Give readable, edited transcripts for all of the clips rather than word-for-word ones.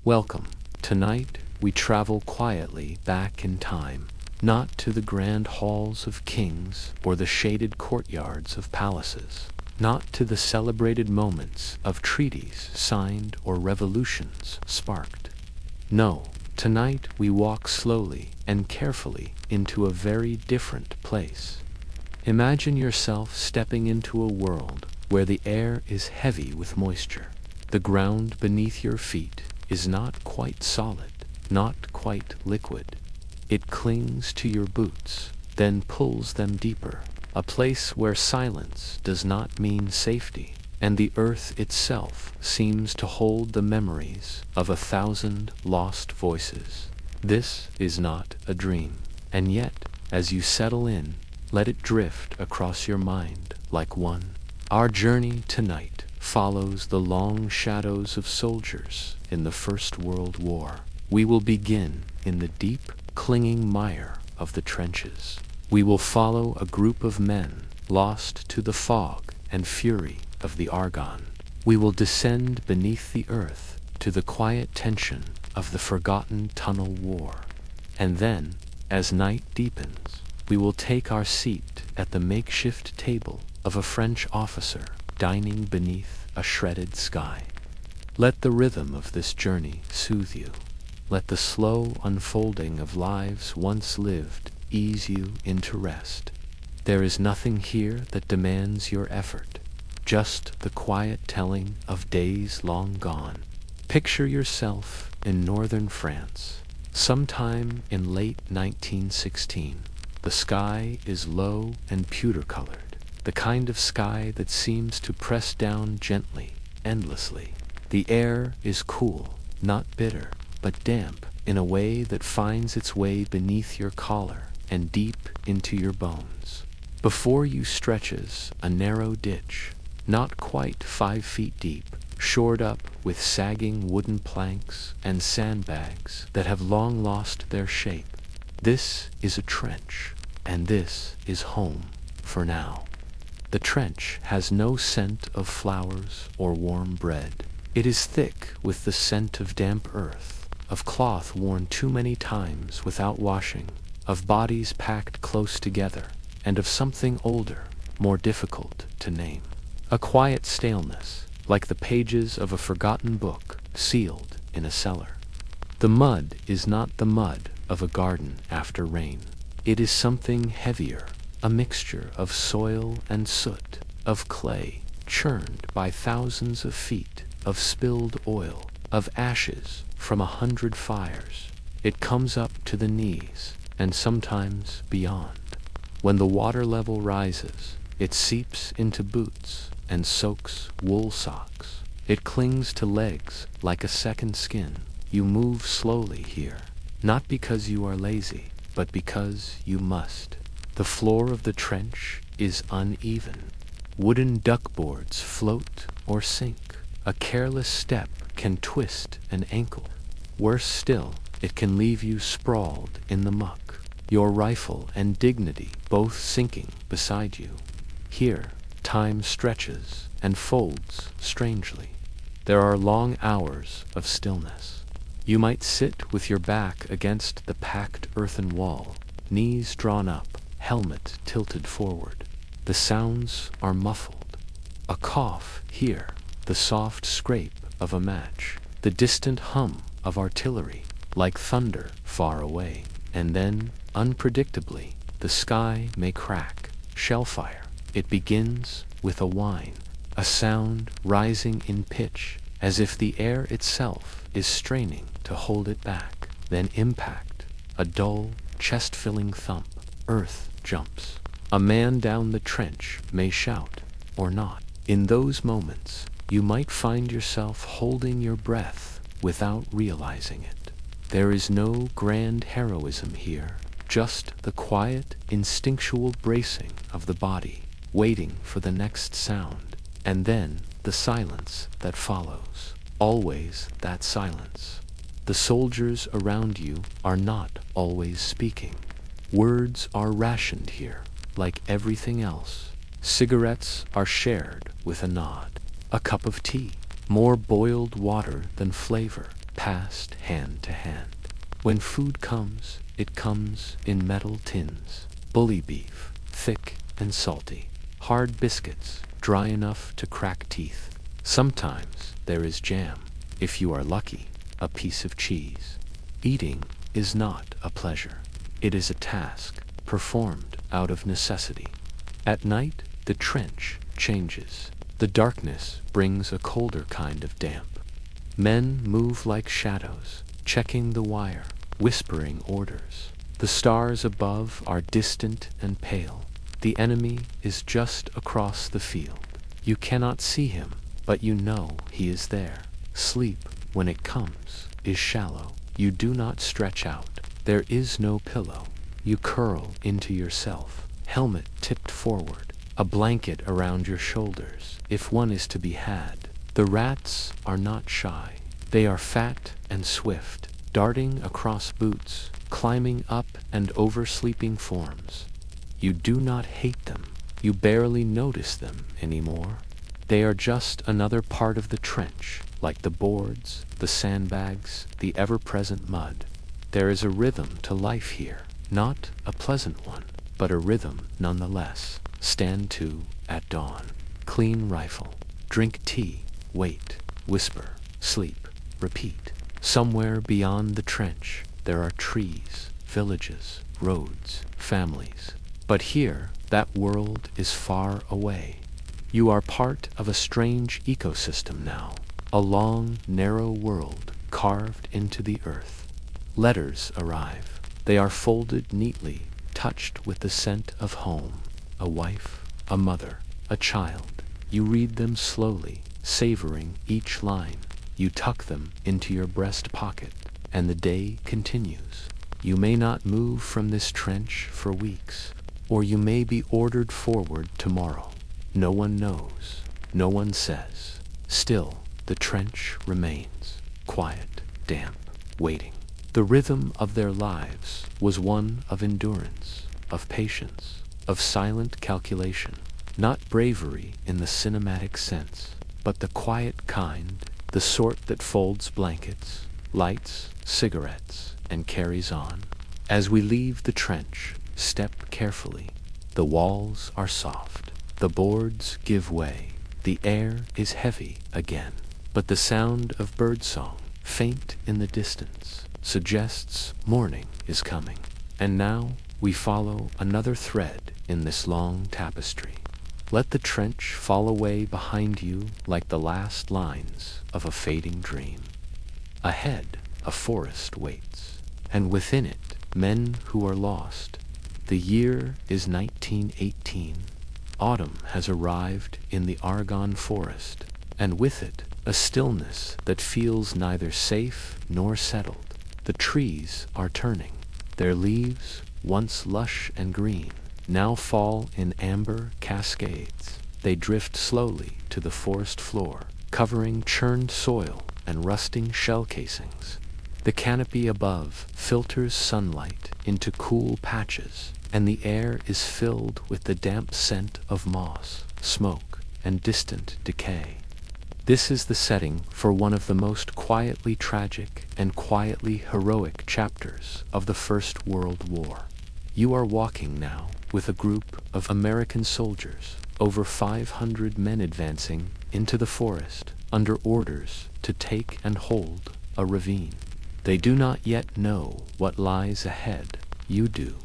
Welcome. Tonight, we travel quietly back in time, not to the grand halls of kings or the shaded courtyards of palaces, not to the celebrated moments of treaties signed or revolutions sparked. No, tonight we walk slowly and carefully into a very different place. Imagine yourself stepping into a world where the air is heavy with moisture. The ground beneath your feet is not quite solid, not quite liquid. It clings to your boots, then pulls them deeper. A place where silence does not mean safety, and the earth itself seems to hold the memories of 1,000 lost voices. This is not a dream, and yet, as you settle in, let it drift across your mind like one. Our journey tonight follows the long shadows of soldiers in the First World War. We will begin in the deep, clinging mire of the trenches. We will follow a group of men lost to the fog and fury of the Argonne. We will descend beneath the earth to the quiet tension of the forgotten tunnel war. And then, as night deepens, we will take our seat at the makeshift table of a French officer dining beneath a shredded sky. Let the rhythm of this journey soothe you. Let the slow unfolding of lives once lived ease you into rest. There is nothing here that demands your effort, just the quiet telling of days long gone. Picture yourself in northern France, sometime in late 1916. The sky is low and pewter-colored, the kind of sky that seems to press down gently, endlessly. The air is cool, not bitter, but damp in a way that finds its way beneath your collar and deep into your bones. Before you stretches a narrow ditch, not quite 5 feet deep, shored up with sagging wooden planks and sandbags that have long lost their shape. This is a trench, and this is home for now. The trench has no scent of flowers or warm bread. It is thick with the scent of damp earth, of cloth worn too many times without washing, of bodies packed close together, and of something older, more difficult to name. A quiet staleness, like the pages of a forgotten book sealed in a cellar. The mud is not the mud of a garden after rain. It is something heavier, a mixture of soil and soot, of clay churned by thousands of feet, of spilled oil, of ashes from 100 fires. It comes up to the knees, and sometimes beyond. When the water level rises, it seeps into boots and soaks wool socks. It clings to legs like a second skin. You move slowly here, not because you are lazy, but because you must. The floor of the trench is uneven. Wooden duckboards float or sink. A careless step can twist an ankle. Worse still, it can leave you sprawled in the muck, your rifle and dignity both sinking beside you. Here, time stretches and folds strangely. There are long hours of stillness. You might sit with your back against the packed earthen wall, knees drawn up, helmet tilted forward. The sounds are muffled. A cough here, the soft scrape of a match, the distant hum of artillery, like thunder far away. And then, unpredictably, the sky may crack. Shellfire. It begins with a whine, a sound rising in pitch, as if the air itself is straining to hold it back. Then impact, a dull, chest-filling thump. Earth jumps. A man down the trench may shout, or not. In those moments, you might find yourself holding your breath without realizing it. There is no grand heroism here, just the quiet, instinctual bracing of the body, waiting for the next sound, and then the silence that follows. Always that silence. The soldiers around you are not always speaking. Words are rationed here, like everything else. Cigarettes are shared with a nod. A cup of tea, more boiled water than flavor. passed hand to hand. When food comes, it comes in metal tins. Bully beef, thick and salty. Hard biscuits, dry enough to crack teeth. Sometimes there is jam. If you are lucky, a piece of cheese. Eating is not a pleasure. It is a task performed out of necessity. At night, the trench changes. The darkness brings a colder kind of damp. Men move like shadows, checking the wire, whispering orders. The stars above are distant and pale. The enemy is just across the field. You cannot see him, but you know he is there. Sleep, when it comes, is shallow. You do not stretch out. There is no pillow. You curl into yourself, helmet tipped forward, a blanket around your shoulders, if one is to be had. The rats are not shy. They are fat and swift, darting across boots, climbing up and over sleeping forms. You do not hate them. You barely notice them anymore. They are just another part of the trench, like the boards, the sandbags, the ever-present mud. There is a rhythm to life here, not a pleasant one, but a rhythm nonetheless. Stand to at dawn. Clean rifle. Drink tea. Wait. Whisper. Sleep. Repeat. Somewhere beyond the trench, there are trees, villages, roads, families. But here, that world is far away. You are part of a strange ecosystem now, a long, narrow world carved into the earth. Letters arrive. They are folded neatly, touched with the scent of home. A wife, a mother, a child. You read them slowly, savoring each line. You tuck them into your breast pocket, and the day continues. You may not move from this trench for weeks, or you may be ordered forward tomorrow. No one knows. No one says. Still, the trench remains, quiet, damp, waiting. The rhythm of their lives was one of endurance, of patience, of silent calculation. Not bravery in the cinematic sense, but the quiet kind, the sort that folds blankets, lights cigarettes, and carries on. As we leave the trench, step carefully. The walls are soft. The boards give way. The air is heavy again. But the sound of birdsong, faint in the distance, suggests morning is coming. And now we follow another thread in this long tapestry. Let the trench fall away behind you like the last lines of a fading dream. Ahead, a forest waits, and within it, men who are lost. The year is 1918. Autumn has arrived in the Argonne forest, and with it, a stillness that feels neither safe nor settled. The trees are turning. Their leaves, once lush and green, now fall in amber cascades. They drift slowly to the forest floor, covering churned soil and rusting shell casings. The canopy above filters sunlight into cool patches, and the air is filled with the damp scent of moss, smoke, and distant decay. This is the setting for one of the most quietly tragic and quietly heroic chapters of the First World War. You are walking now with a group of American soldiers, over 500 men advancing into the forest under orders to take and hold a ravine. They do not yet know what lies ahead. You do.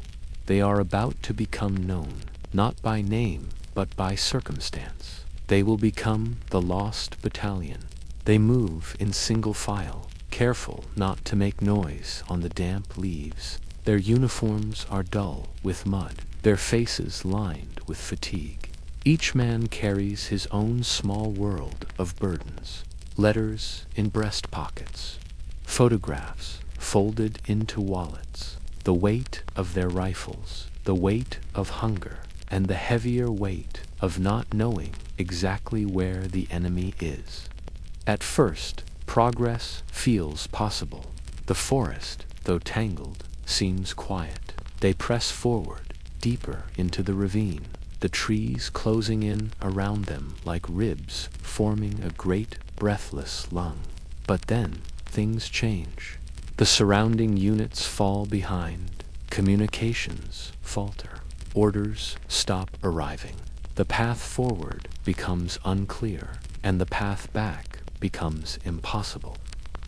They are about to become known, not by name, but by circumstance. They will become the Lost Battalion. They move in single file, careful not to make noise on the damp leaves. Their uniforms are dull with mud, their faces lined with fatigue. Each man carries his own small world of burdens. Letters in breast pockets, photographs folded into wallets, the weight of their rifles, the weight of hunger, and the heavier weight of not knowing exactly where the enemy is. At first, progress feels possible. The forest, though tangled, seems quiet. They press forward, deeper into the ravine, the trees closing in around them like ribs forming a great breathless lung. But then, things change. The surrounding units fall behind. Communications falter. Orders stop arriving. The path forward becomes unclear, and the path back becomes impossible.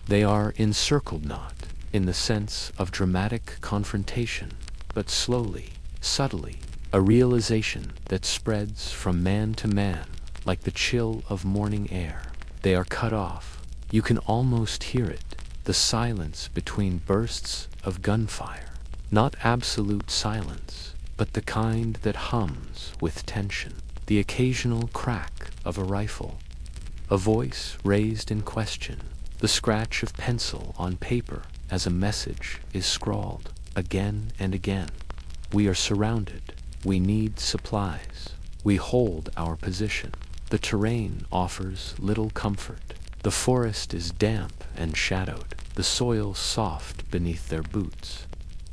They are encircled not in the sense of dramatic confrontation, but slowly, subtly, a realization that spreads from man to man like the chill of morning air. They are cut off. You can almost hear it, the silence between bursts of gunfire. Not absolute silence, but the kind that hums with tension. The occasional crack of a rifle, a voice raised in question, the scratch of pencil on paper as a message is scrawled again and again. We are surrounded. We need supplies. We hold our position. The terrain offers little comfort. The forest is damp and shadowed, the soil soft beneath their boots.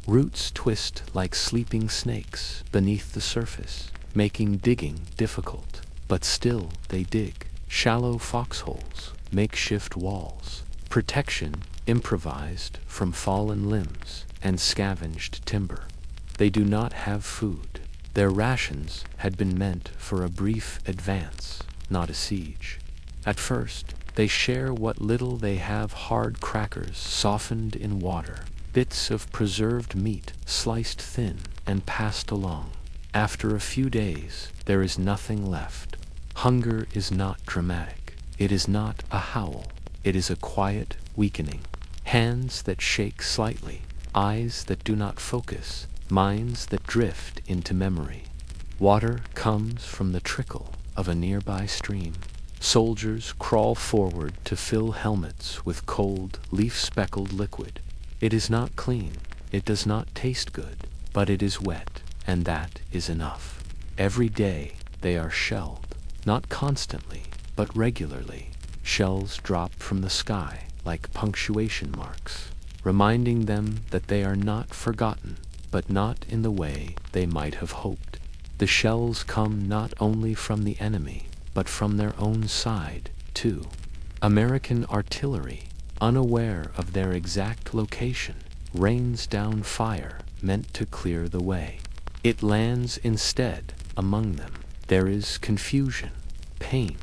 Roots twist like sleeping snakes beneath the surface, making digging difficult, but still they dig. Shallow foxholes, makeshift walls, protection improvised from fallen limbs and scavenged timber. They do not have food. Their rations had been meant for a brief advance, not a siege. At first, they share what little they have: hard crackers softened in water, bits of preserved meat sliced thin and passed along. After a few days, there is nothing left. Hunger is not dramatic. It is not a howl. It is a quiet weakening. Hands that shake slightly, eyes that do not focus, minds that drift into memory. Water comes from the trickle of a nearby stream. Soldiers crawl forward to fill helmets with cold, leaf-speckled liquid. It is not clean, it does not taste good, but it is wet, and that is enough. Every day they are shelled, not constantly, but regularly. Shells drop from the sky like punctuation marks, reminding them that they are not forgotten, but not in the way they might have hoped. The shells come not only from the enemy, but from their own side, too. American artillery, unaware of their exact location, rains down fire meant to clear the way. It lands instead among them. There is confusion, pain.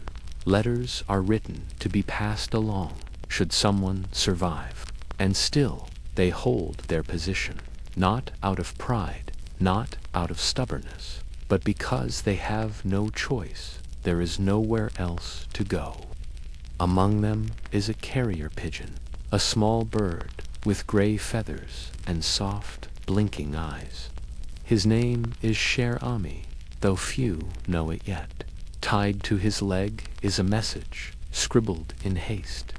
Letters are written to be passed along, should someone survive. And still, they hold their position, not out of pride, not out of stubbornness, but because they have no choice. There is nowhere else to go. Among them is a carrier pigeon, a small bird with gray feathers and soft, blinking eyes. His name is Sher Ami, though few know it yet. Tied to his leg is a message, scribbled in haste.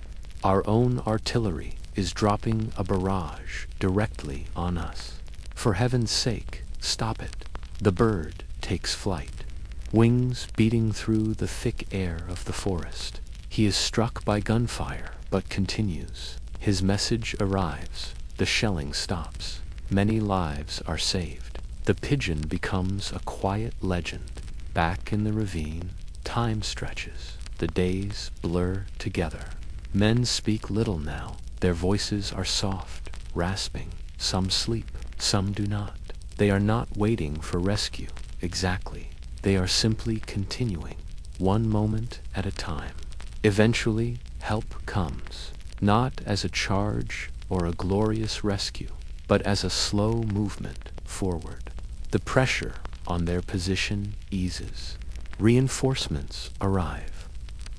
Our own artillery is dropping a barrage directly on us. For heaven's sake, stop it. The bird takes flight, wings beating through the thick air of the forest. He is struck by gunfire, but continues. His message arrives. The shelling stops. Many lives are saved. The pigeon becomes a quiet legend. Back in the ravine, time stretches. The days blur together. Men speak little now. Their voices are soft, rasping. Some sleep, some do not. They are not waiting for rescue, exactly. They are simply continuing, one moment at a time. Eventually, help comes, not as a charge or a glorious rescue, but as a slow movement forward. The pressure on their position eases. Reinforcements arrive.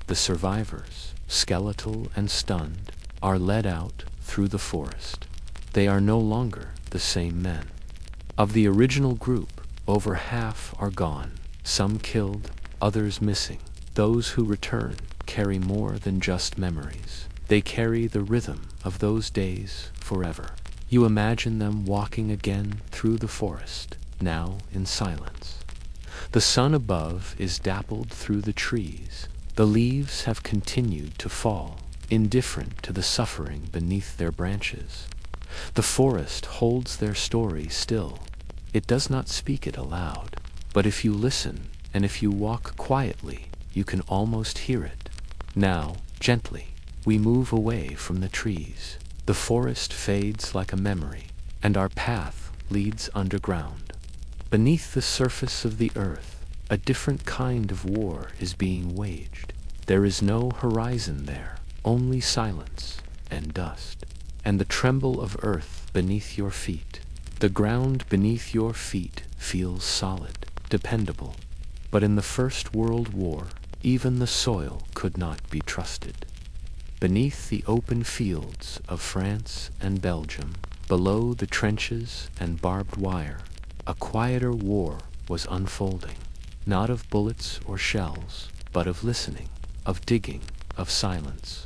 The survivors, skeletal and stunned, are led out through the forest. They are no longer the same men. Of the original group, over half are gone, some killed, others missing. Those who return carry more than just memories. They carry the rhythm of those days forever. You imagine them walking again through the forest, now in silence. The sun above is dappled through the trees. The leaves have continued to fall, indifferent to the suffering beneath their branches. The forest holds their story still. It does not speak it aloud, but if you listen and if you walk quietly, you can almost hear it. Now, gently, we move away from the trees. The forest fades like a memory, and our path leads underground. Beneath the surface of the earth, a different kind of war is being waged. There is no horizon there, only silence and dust, and the tremble of earth beneath your feet. The ground beneath your feet feels solid, dependable. But in the First World War, even the soil could not be trusted. Beneath the open fields of France and Belgium, below the trenches and barbed wire, a quieter war was unfolding, not of bullets or shells, but of listening, of digging, of silence.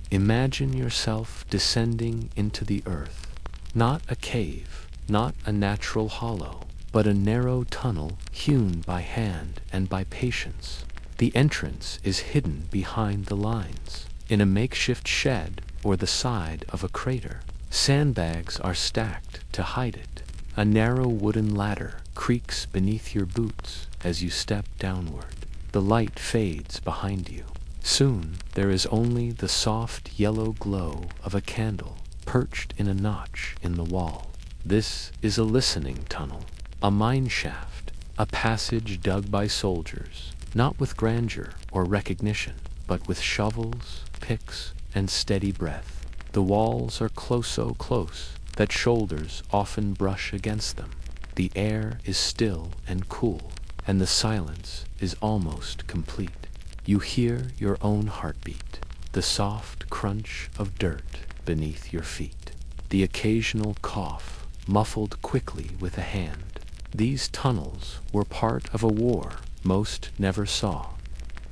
Imagine yourself descending into the earth, not a cave, not a natural hollow, but a narrow tunnel hewn by hand and by patience. The entrance is hidden behind the lines, in a makeshift shed or the side of a crater. Sandbags are stacked to hide it. A narrow wooden ladder creaks beneath your boots as you step downward. The light fades behind you. Soon there is only the soft yellow glow of a candle perched in a notch in the wall. This is a listening tunnel, a mine shaft, a passage dug by soldiers, not with grandeur or recognition, but with shovels, picks, and steady breath. The walls are so close that shoulders often brush against them. The air is still and cool, and the silence is almost complete. You hear your own heartbeat, the soft crunch of dirt beneath your feet, the occasional cough, muffled quickly with a hand. These tunnels were part of a war most never saw.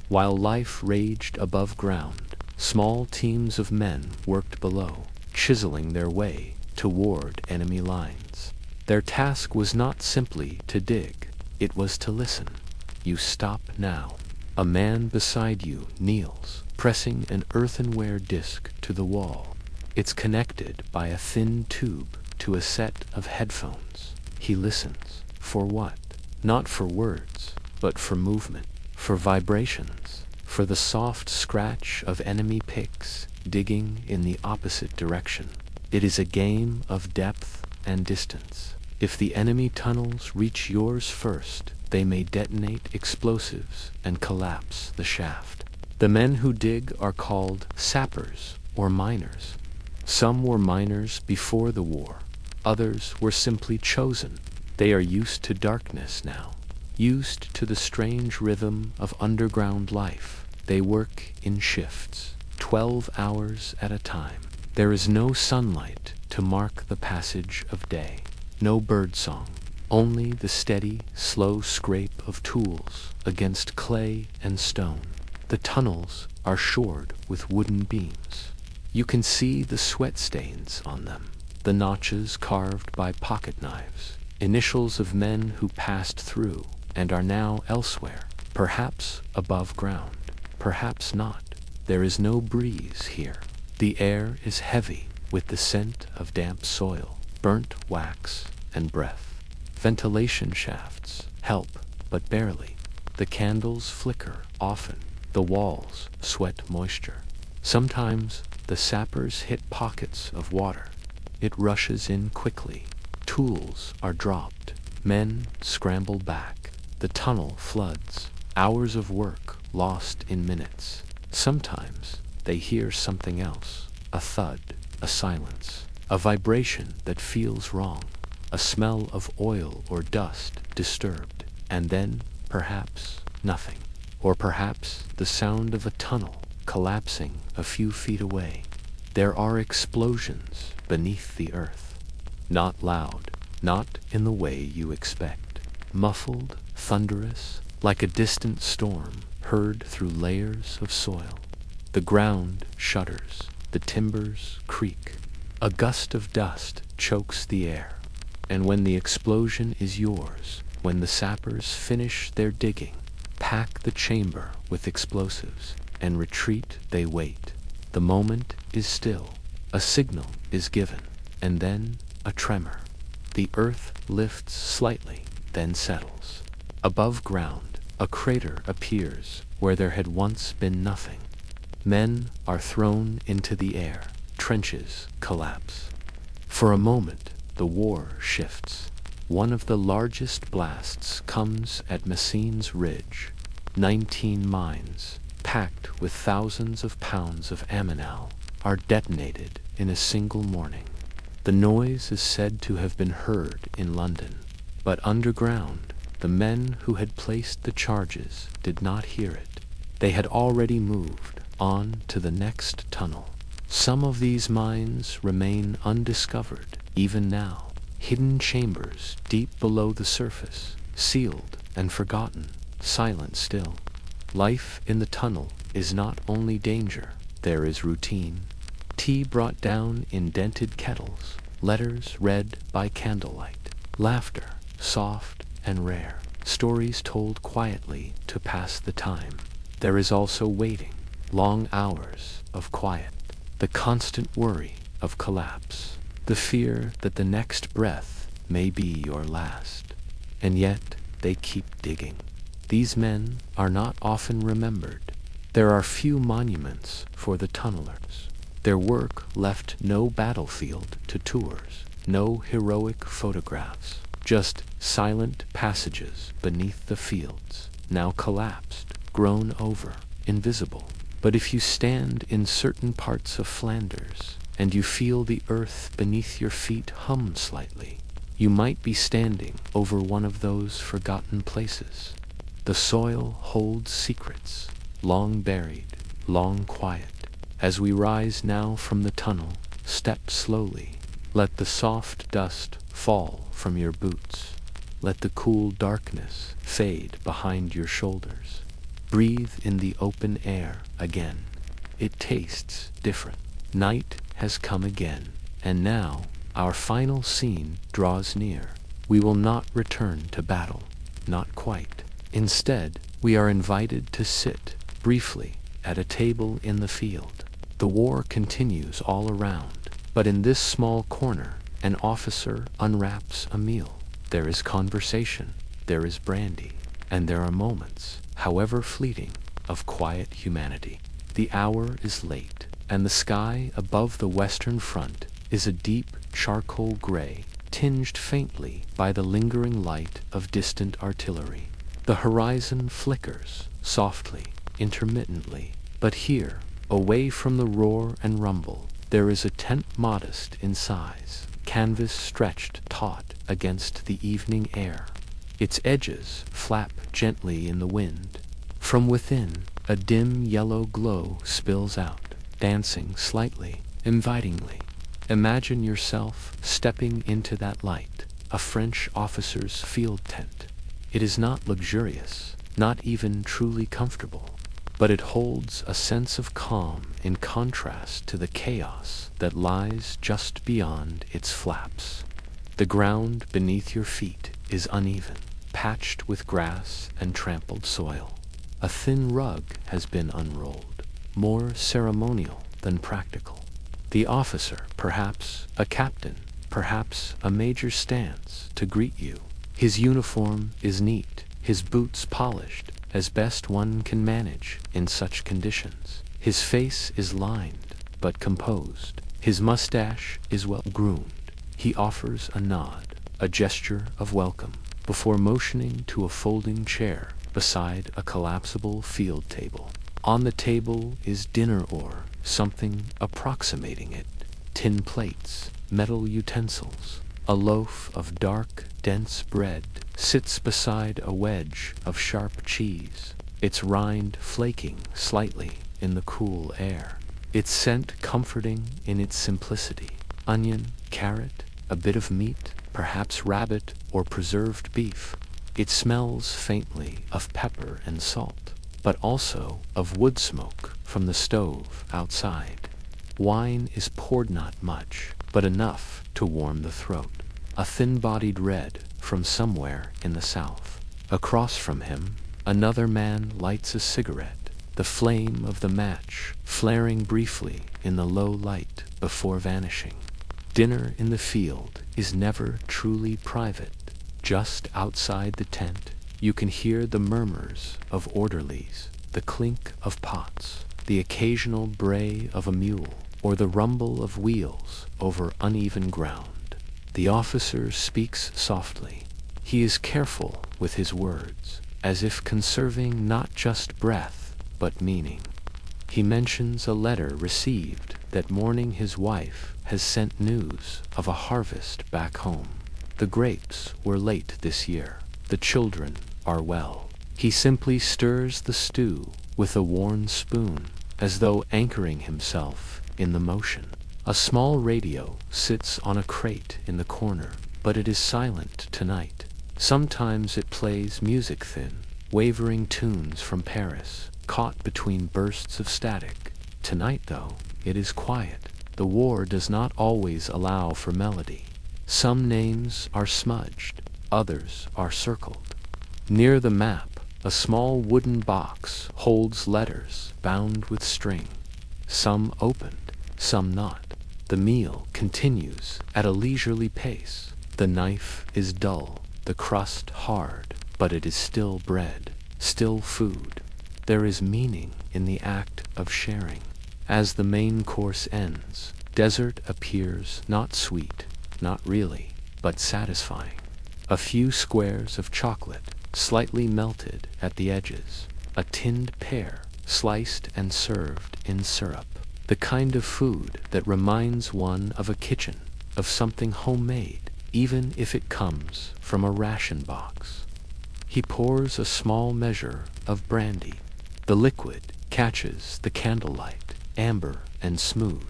While life raged above ground, small teams of men worked below, chiseling their way toward enemy lines. Their task was not simply to dig, it was to listen. You stop now. A man beside you kneels, pressing an earthenware disc to the wall. It's connected by a thin tube to a set of headphones. He listens. For what? Not for words, but for movement, for vibrations, for the soft scratch of enemy picks digging in the opposite direction. It is a game of depth and distance. If the enemy tunnels reach yours first, they may detonate explosives and collapse the shaft. The men who dig are called sappers or miners. Some were miners before the war. Others were simply chosen. They are used to darkness now, used to the strange rhythm of underground life. They work in shifts, 12 hours at a time. There is no sunlight to mark the passage of day, no birdsong, only the steady, slow scrape of tools against clay and stone. The tunnels are shored with wooden beams. You can see the sweat stains on them, the notches carved by pocket knives, initials of men who passed through and are now elsewhere, perhaps above ground, perhaps not. There is no breeze here. The air is heavy with the scent of damp soil, burnt wax, and breath. Ventilation shafts help, but barely. The candles flicker often. The walls sweat moisture. Sometimes the sappers hit pockets of water. It rushes in quickly. Tools are dropped. Men scramble back. The tunnel floods. Hours of work lost in minutes. Sometimes they hear something else. A thud, a silence, a vibration that feels wrong, a smell of oil or dust disturbed, and then, perhaps, nothing. Or perhaps the sound of a tunnel collapsing a few feet away. There are explosions beneath the earth. Not loud, not in the way you expect. Muffled, thunderous, like a distant storm heard through layers of soil. The ground shudders, the timbers creak. A gust of dust chokes the air. And when the explosion is yours, when the sappers finish their digging, pack the chamber with explosives, and retreat they wait. The moment is still. A signal is given, and then a tremor. The earth lifts slightly, then settles. Above ground, a crater appears where there had once been nothing. Men are thrown into the air. Trenches collapse. For a moment, the war shifts. One of the largest blasts comes at Messines Ridge. 19 mines, packed with thousands of pounds of ammonal, are detonated in a single morning. The noise is said to have been heard in London, but underground, the men who had placed the charges did not hear it. They had already moved on to the next tunnel. Some of these mines remain undiscovered even now, hidden chambers deep below the surface, sealed and forgotten, silent still. Life in the tunnel is not only danger, there is routine. Tea brought down in dented kettles, letters read by candlelight, laughter, soft and rare, stories told quietly to pass the time. There is also waiting, long hours of quiet, the constant worry of collapse, the fear that the next breath may be your last. And yet they keep digging. These men are not often remembered. There are few monuments for the tunnelers. Their work left no battlefield to tours, no heroic photographs, just silent passages beneath the fields, now collapsed, grown over, invisible. But if you stand in certain parts of Flanders, and you feel the earth beneath your feet hum slightly, you might be standing over one of those forgotten places. The soil holds secrets, long buried, long quiet. As we rise now from the tunnel, step slowly. Let the soft dust fall from your boots. Let the cool darkness fade behind your shoulders. Breathe in the open air again. It tastes different. Night has come again, and now our final scene draws near. We will not return to battle, not quite. Instead, we are invited to sit, briefly, at a table in the field. The war continues all around, but in this small corner, an officer unwraps a meal. There is conversation, there is brandy, and there are moments, however fleeting, of quiet humanity. The hour is late, and the sky above the western front is a deep charcoal gray, tinged faintly by the lingering light of distant artillery. The horizon flickers, softly, intermittently, but here, away from the roar and rumble, there is a tent modest in size, canvas stretched taut against the evening air. Its edges flap gently in the wind. From within, a dim yellow glow spills out, dancing slightly, invitingly. Imagine yourself stepping into that light, a French officer's field tent. It is not luxurious, not even truly comfortable, but it holds a sense of calm in contrast to the chaos that lies just beyond its flaps. The ground beneath your feet is uneven, patched with grass and trampled soil. A thin rug has been unrolled, more ceremonial than practical. The officer, perhaps a captain, perhaps a major, stands to greet you. His uniform is neat, his boots polished, as best one can manage in such conditions. His face is lined, but composed. His mustache is well groomed. He offers a nod, a gesture of welcome, before motioning to a folding chair beside a collapsible field table. On the table is dinner or something approximating it. Tin plates, metal utensils. A loaf of dark, dense bread sits beside a wedge of sharp cheese, its rind flaking slightly in the cool air. Its scent comforting in its simplicity. Onion, carrot, a bit of meat, perhaps rabbit or preserved beef. It smells faintly of pepper and salt, but also of wood smoke from the stove outside. Wine is poured, not much, but enough to warm the throat. A thin-bodied red from somewhere in the south. Across from him, another man lights a cigarette, the flame of the match flaring briefly in the low light before vanishing. Dinner in the field is never truly private. Just outside the tent, you can hear the murmurs of orderlies, the clink of pots, the occasional bray of a mule, or the rumble of wheels over uneven ground. The officer speaks softly. He is careful with his words, as if conserving not just breath, but meaning. He mentions a letter received that morning. His wife has sent news of a harvest back home. The grapes were late this year. The children are well. He simply stirs the stew with a worn spoon, as though anchoring himself in the motion. A small radio sits on a crate in the corner, but it is silent tonight. Sometimes it plays music, thin, wavering tunes from Paris, caught between bursts of static. Tonight, though, it is quiet. The war does not always allow for melody. Some names are smudged, others are circled. Near the map, a small wooden box holds letters bound with string. Some opened, some not. The meal continues at a leisurely pace. The knife is dull, the crust hard, but it is still bread, still food. There is meaning in the act of sharing. As the main course ends, dessert appears not sweet, not really, but satisfying. A few squares of chocolate, slightly melted at the edges, a tinned pear, sliced and served in syrup. The kind of food that reminds one of a kitchen, of something homemade, even if it comes from a ration box. He pours a small measure of brandy. The liquid catches the candlelight, amber and smooth.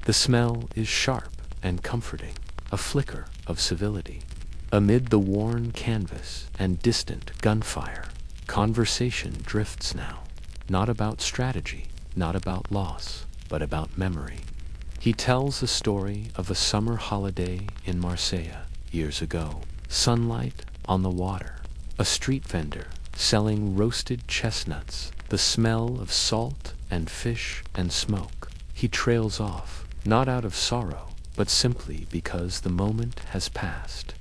The smell is sharp and comforting, a flicker of civility. Amid the worn canvas and distant gunfire, conversation drifts now, not about strategy, not about loss, but about memory. He tells the story of a summer holiday in Marseille years ago. Sunlight on the water, a street vendor selling roasted chestnuts, the smell of salt and fish and smoke. He trails off, not out of sorrow, but simply because the moment has passed.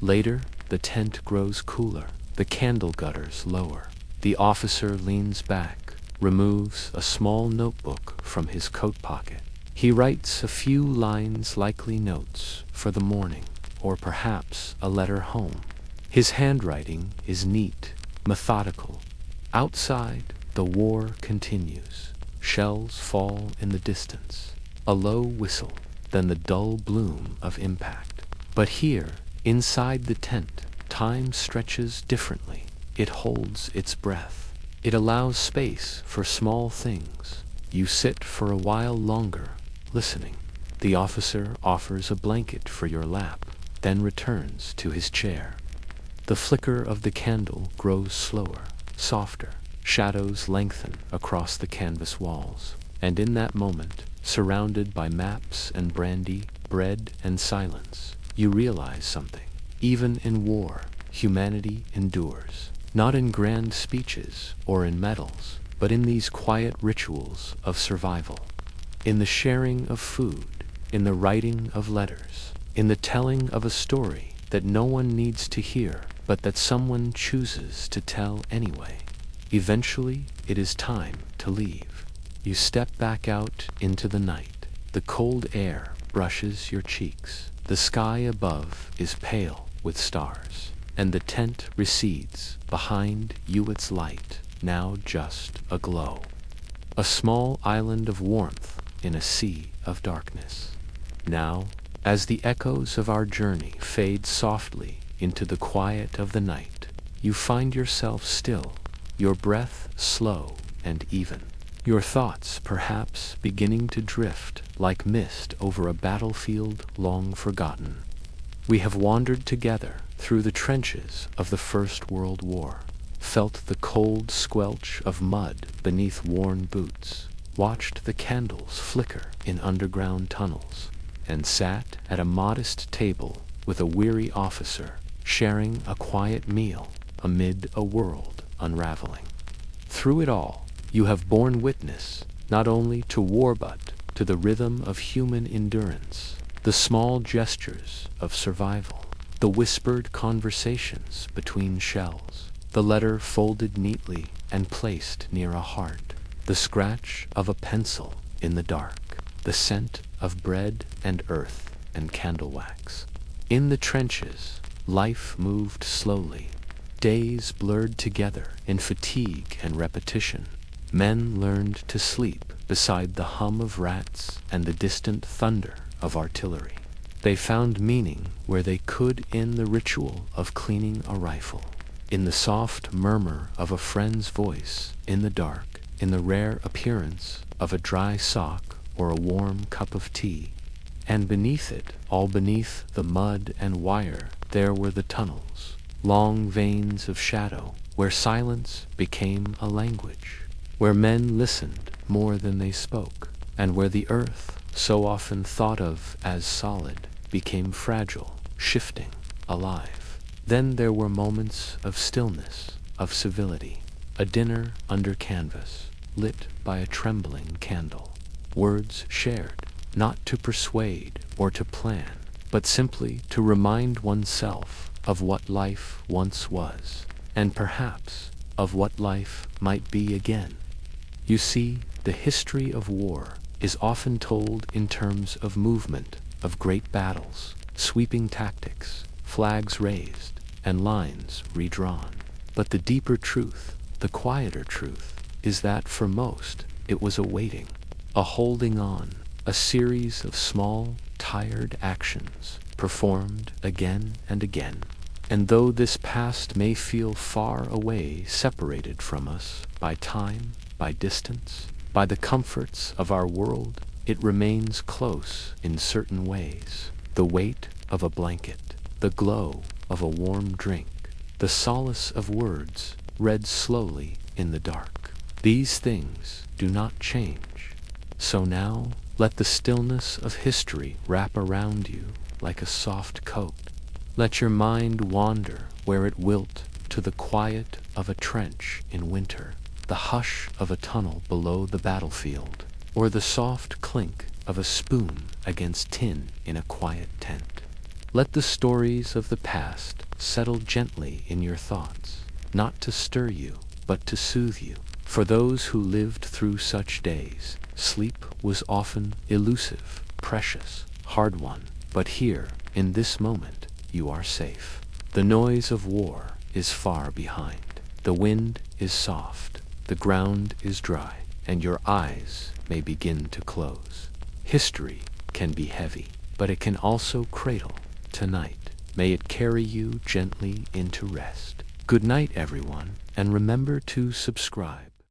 Later, the tent grows cooler, the candle gutters lower. The officer leans back, removes a small notebook from his coat pocket. He writes a few lines, likely notes for the morning, or perhaps a letter home. His handwriting is neat, methodical. Outside, the war continues. Shells fall in the distance. A low whistle, then the dull bloom of impact. But here, inside the tent, time stretches differently. It holds its breath. It allows space for small things. You sit for a while longer, listening. The officer offers a blanket for your lap, then returns to his chair. The flicker of the candle grows slower, softer. Shadows lengthen across the canvas walls. And in that moment, surrounded by maps and brandy, bread and silence, you realize something. Even in war, humanity endures. Not in grand speeches or in medals, but in these quiet rituals of survival. In the sharing of food, in the writing of letters, in the telling of a story that no one needs to hear, but that someone chooses to tell anyway. Eventually, it is time to leave. You step back out into the night. The cold air brushes your cheeks. The sky above is pale with stars, and the tent recedes behind you, its light now just aglow. A small island of warmth in a sea of darkness. Now, as the echoes of our journey fade softly into the quiet of the night, you find yourself still, your breath slow and even. Your thoughts perhaps beginning to drift like mist over a battlefield long forgotten. We have wandered together through the trenches of the First World War, felt the cold squelch of mud beneath worn boots, watched the candles flicker in underground tunnels, and sat at a modest table with a weary officer, sharing a quiet meal amid a world unraveling. Through it all, you have borne witness not only to war but to the rhythm of human endurance, the small gestures of survival, the whispered conversations between shells, the letter folded neatly and placed near a heart, the scratch of a pencil in the dark, the scent of bread and earth and candle wax. In the trenches, life moved slowly. Days blurred together in fatigue and repetition. Men learned to sleep beside the hum of rats and the distant thunder of artillery. They found meaning where they could in the ritual of cleaning a rifle, in the soft murmur of a friend's voice in the dark, in the rare appearance of a dry sock or a warm cup of tea. And beneath it, all beneath the mud and wire, there were the tunnels, long veins of shadow, where silence became a language, where men listened more than they spoke, and where the earth, so often thought of as solid, became fragile, shifting, alive. Then there were moments of stillness, of civility, a dinner under canvas, lit by a trembling candle, words shared, not to persuade or to plan, but simply to remind oneself of what life once was, and perhaps of what life might be again. You see, the history of war is often told in terms of movement, of great battles, sweeping tactics, flags raised, and lines redrawn. But the deeper truth, the quieter truth, is that for most it was a waiting, a holding on, a series of small, tired actions performed again and again. And though this past may feel far away, separated from us by time, by distance, by the comforts of our world, it remains close in certain ways. The weight of a blanket, the glow of a warm drink, the solace of words read slowly in the dark. These things do not change. So now, let the stillness of history wrap around you like a soft coat. Let your mind wander where it wilt to the quiet of a trench in winter, the hush of a tunnel below the battlefield, or the soft clink of a spoon against tin in a quiet tent. Let the stories of the past settle gently in your thoughts, not to stir you, but to soothe you. For those who lived through such days, sleep was often elusive, precious, hard-won. But here, in this moment, you are safe. The noise of war is far behind. The wind is soft, the ground is dry, and your eyes may begin to close. History can be heavy, but it can also cradle. Tonight, may it carry you gently into rest. Good night, everyone, and remember to subscribe.